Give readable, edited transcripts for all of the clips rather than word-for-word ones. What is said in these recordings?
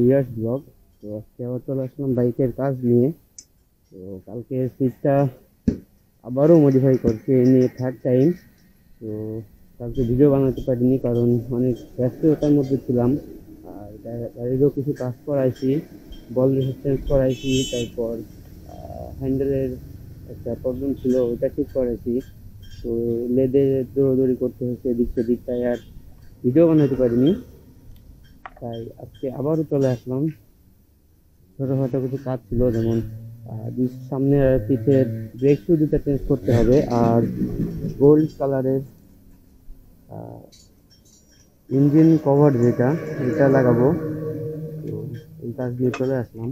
Years blog. তো আজকে আবার চলে আসলাম বাইকের কাজ নিয়ে। তো কালকে সিটটা আবারও মডিফাই করছি, এই নিয়ে থার্ড টাইম। তো কালকে ভিডিও বানাতে পারিনি কারণ অনেক ব্যস্ততার মধ্যে ছিলাম। আর গাড়িরও কিছু কাজ করাইছি, বল রেসিস্টেন্স করাইছি, তারপর হ্যান্ডেলের একটা প্রবলেম ছিল ওইটা ঠিক করাইছি। তো লেদে দৌড়াদৌড়ি করতে হচ্ছে এদিক সেদিক, তাই আর ভিডিও বানাতে পারিনি। তাই আজকে আবারও চলে আসলাম। ছোটোখাটো কিছু কাজ ছিল, যেমন সামনে আর পিঠের ব্রেক শু দুটা চেঞ্জ করতে হবে, আর গোল্ড কালারের ইঞ্জিন কভার যেটা এটা লাগাবো। তো এই কাজ দিয়ে চলে আসলাম,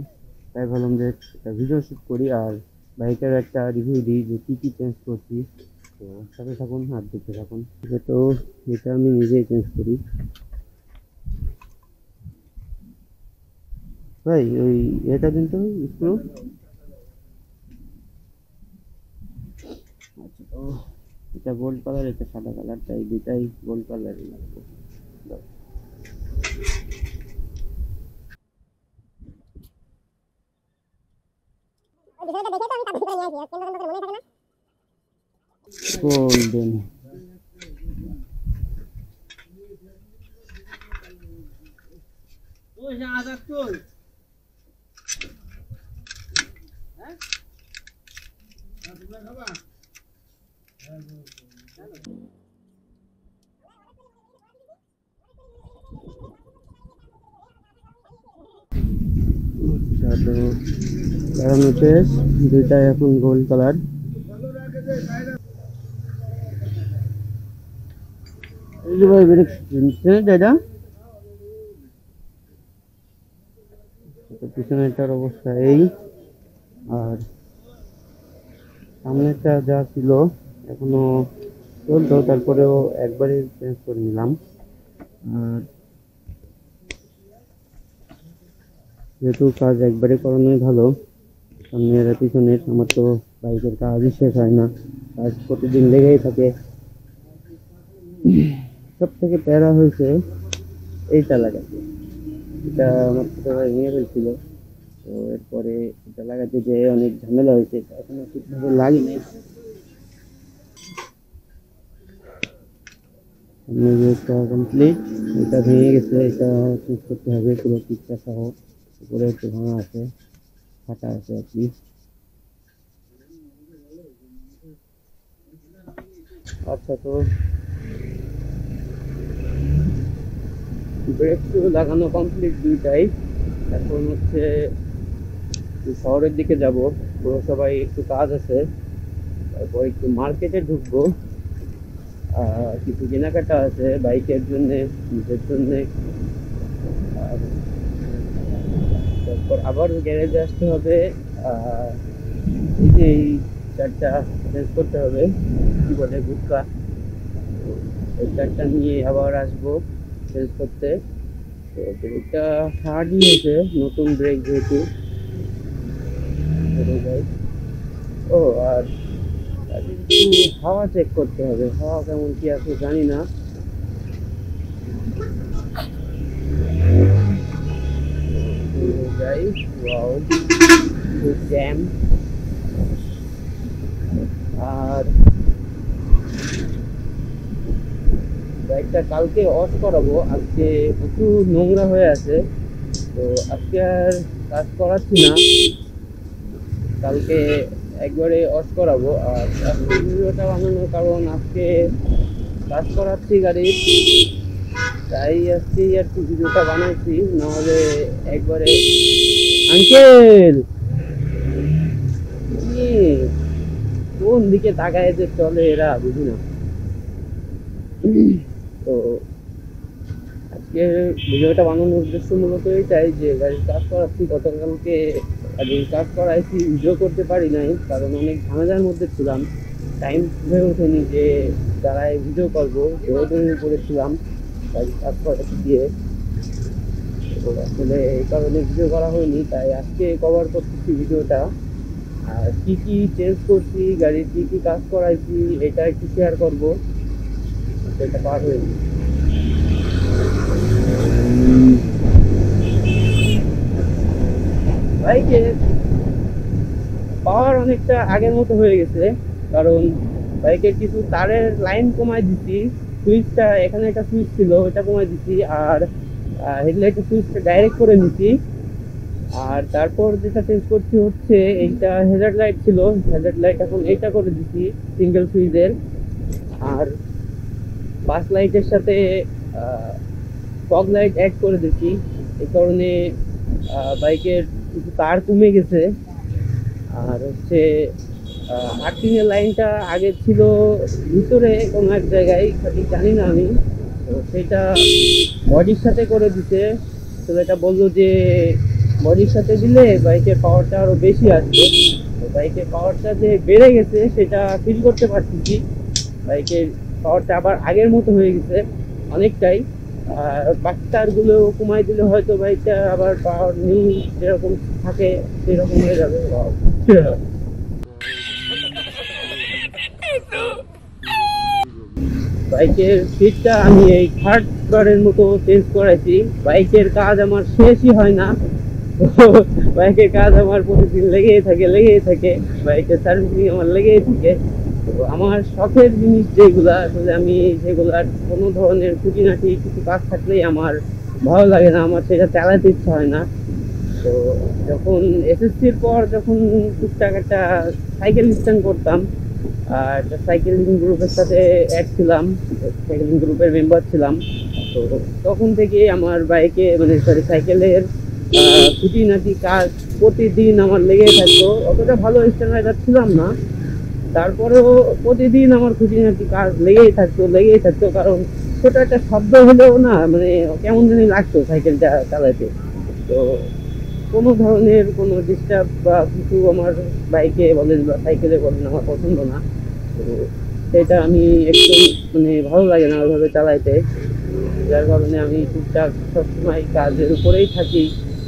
তাই ভাবলাম যে একটা ভিডিও শ্যুট করি আর বাইকের একটা রিভিউ দিই যে কী কী চেঞ্জ করছি। তো সাথে থাকুন আর দেখতে থাকুন। তো এটা আমি নিজেই চেঞ্জ করি। ভাই ওই এটা কিন্তু স্ক্রু। আচ্ছা, তো এটা গোল্ড কালার, এটা সাদা কালার, তাই দুটাই গোল্ড কালারই লাগবে। গোল্ডেন প্যারামিটার দুইটাই এখন গোল্ড কালার। পিছনেরটার অবস্থা এই, আর সামনেরটা যা ছিল এখনো চলতো, তারপরেও একবারে চেঞ্জ করে নিলাম। আর যেহেতু কাজ একবারে করানোই ভালো, সামনের আর পিছনের, আমার তো বাইকের কাজই শেষ হয় না, কাজ প্রতিদিন লেগেই থাকে। সব থেকে প্যারা হয়েছে এইটা লাগাতে, এটা আমার ছোটো ভাই ভেঙে ফেলছিল। তো এরপরে এটা লাগাতে যেয়ে অনেক ঝামেলা হয়েছে, এখনো ঠিকভাবে লাগে নাই। কমপ্লিট, এটা ভেঙে গেছে, এটা চেঞ্জ করতে হবে পুরো পিকটা সহ। উপরে একটু ভাঙা আছে, ফাটা আছে আর কি। আচ্ছা, তো ব্রেক শু লাগানো কমপ্লিট দুইটাই। এখন হচ্ছে শহরের দিকে যাব, সবাই একটু কাজ আছে, তারপর একটু মার্কেটে ঢুকবো। কিছু কেনাকাটা আছে বাইকের জন্য, নিজের জন্য। আর তারপর আবার গ্যারেজে আসতে হবে, এই যে এই চারটা চেঞ্জ করতে হবে, কি বলে গুটকা, এই চারটা নিয়ে আবার আসবো চেঞ্জ করতে। তো ব্রেকটা হার্ড নিয়েছে, নতুন ব্রেক যেহেতু। ও আর হাওয়া চেক করতে হবে, হাওয়া কেমন কি আছে জানি না। যাই, ওয়াও খুব জ্যাম। আর বাইকটা কালকে ওয়াশ করাবো, আজকে প্রচুর নোংরা হয়ে আছে। তো আজকে আর কাজ করাচ্ছি না, কালকে একবারে ওয়াশ করাবো। আর ভিডিওটা বানানোর কারণ আজকে কাজ করাচ্ছি গাড়ির, তাই আজকে আর কি ভিডিওটা বানাচ্ছি, নাহলে একবারে। আঙ্কেল কোন দিকে তাকায় যে চলে এরা, বুঝি না। তো আজকে ভিডিওটা বানানোর উদ্দেশ্য মূলত এটাই যে গাড়ির কাজ করাচ্ছি, গতকালকে গাড়ির কাজ করাইছি, ভিডিও করতে পারি নাই কারণ অনেক ঝামেলার মধ্যে ছিলাম, টাইম হয়ে ওঠেনি যে দাঁড়ায় ভিডিও করবো, দৌড়াদৌড়ি করেছিলাম গাড়ির কাজ করাতে গিয়ে। তো আসলে এই কারণে ভিডিও করা হয়নি, তাই আজকে কভার করতেছি ভিডিওটা। আর কি কি চেঞ্জ করছি, গাড়ির কি কি কাজ করাইছি, এটা একটু শেয়ার করবো। এটা পার হয়ে বাইকের পাওয়ার অনেকটা আগের মতো হয়ে গেছে, কারণ বাইকের কিছু তারের লাইন কমায় দিছি। সুইচটা এখানে একটা সুইচ ছিল, ওটা কমায় দিছি। আর হেডলাইটের সুইচটা ডাইরেক্ট করে নিছি। আর তারপর যেটা চেঞ্জ করছি হচ্ছে, এইটা হেডলাইট লাইট ছিল, হেডলাইট লাইট এখন এইটা করে দিছি সিঙ্গেল সুইচের। আর বাস লাইটের সাথে ফগ লাইট অ্যাড করে দিছি। এই কারণে বাইকের কিছু তার কমে গেছে। আর হচ্ছে আর্থিংয়ের লাইনটা আগে ছিল ভিতরে কোনো এক জায়গায়, সঠিক জানি না আমি। তো সেটা বডির সাথে করে দিতে, তো এটা বললো যে বডির সাথে দিলে বাইকের পাওয়ারটা আরও বেশি আসবে। তো বাইকের পাওয়ারটা যে বেড়ে গেছে সেটা ফিল করতে পারতেছি। বাইকের পাওয়ারটা আবার আগের মতো হয়ে গেছে অনেকটাই। আর বাকি তারগুলো কমাই দিলে হয়তো বাইকটা আবার পাওয়ার নিউ যেরকম থাকে সেরকম হয়ে যাবে। বাইকের সিটটা আমি এই থার্ড বারের মতো চেঞ্জ করাইছি। বাইকের কাজ আমার শেষই হয় না। বাইকের কাজ আমার প্রতিদিন লেগেই থাকে। বাইকের সার্ভিসিং আমার লেগেই থাকে। তো আমার শখের জিনিস যেগুলা, আসলে আমি সেগুলার কোনো ধরনের খুঁটিনাটি কিছু কাজ থাকলেই আমার ভালো লাগে না, আমার সেটা চালাতে ইচ্ছা হয় না। তো যখন এসএসসির পর যখন টুকটাক একটা সাইকেল স্ট্যান্ড করতাম, আর একটা সাইকেলিং গ্রুপের সাথে অ্যাড ছিলাম, সাইকেলিং গ্রুপের মেম্বার ছিলাম। তো তখন থেকে আমার বাইকে মানে সরি সাইকেলের খুঁটিনাটি কাজ প্রতিদিন আমার লেগেই থাকতো। অতটা ভালো স্ট্যান্ড রাইডার ছিলাম না, তারপরেও প্রতিদিন আমার খুঁটিনাটি কাজ লেগেই থাকতো। কারণ ছোট একটা শব্দ হলেও না মানে কেমন জানি লাগতো সাইকেলটা চালাতে। তো কোনো ধরনের কোনো ডিস্টার্ব বা কিছু আমার বাইকে বলেন বা সাইকেলে বলেন আমার পছন্দ না। তো সেটা আমি একটু মানে ভালো লাগে না ওইভাবে চালাইতে, যার কারণে আমি টুকটাক সবসময় কাজের উপরেই থাকি,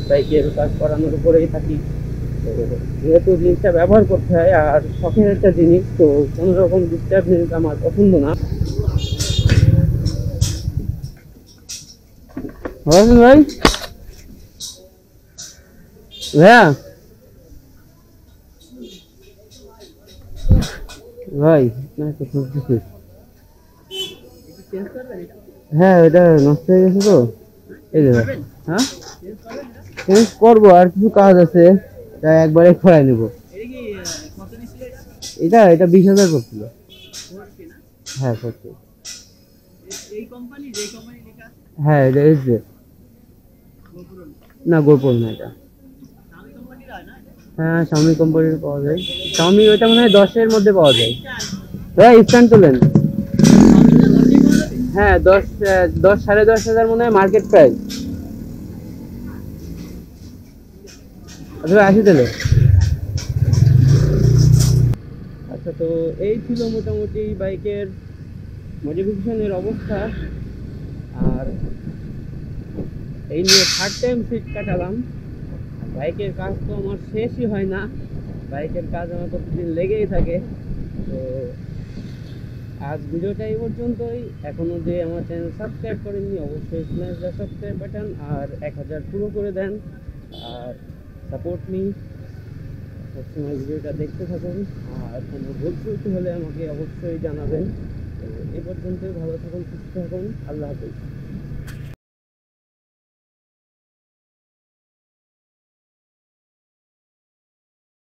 বাইকের কাজ করানোর উপরেই থাকি। তো যেহেতু জিনিসটা ব্যবহার করতে হয় আর শখের একটা জিনিস, তো কোনো রকম ডিস্টার্ব জিনিস আমার পছন্দ না। ভাই ভাইয়া ভাই না তো শুনতেছি। হ্যাঁ এটা নষ্ট হয়ে গেছে তো, এই যে ভাই। হ্যাঁ চেঞ্জ করবো, আর কিছু কাজ আছে, এটা একবারে করাই নেবো। এটা এটা 20,000 করছিল। হ্যাঁ করছে। হ্যাঁ এটা এসছে। না গোপন না এটা। হ্যাঁ শাওমি কোম্পানির পাওয়া যায়। শাওমি ওইটা মনে হয় 10-এর মধ্যে পাওয়া যায়। ভাই স্ট্যান্ড তোলেন। হ্যাঁ 10-10,500 মনে হয় মার্কেট প্রাইস। আচ্ছা আসি তাহলে। আচ্ছা তো এই ছিল মোটামুটি বাইকের মডিফিকেশনের অবস্থা। আর এই নিয়ে থার্ড টাইম সিট কাটালাম। বাইকের কাজ তো আমার শেষই হয় না, বাইকের কাজ আমার প্রতিদিন লেগেই থাকে। তো আজ ভিডিওটা এই পর্যন্তই। এখনও যে আমার চ্যানেল সাবস্ক্রাইব করেননি অবশ্যই স্ম্যাশ দ্য সাবস্ক্রাইব বাটন আর 1000 পুরো করে দেন। আর সাপোর্ট মি, সবসময় ভিডিওটা দেখতে থাকুন। আর কোনো ভুল ত্রুটি হলে আমাকে অবশ্যই জানাবেন। তো এই পর্যন্তই, ভালো থাকুন, সুস্থ থাকুন, আল্লাহ হাফেজ।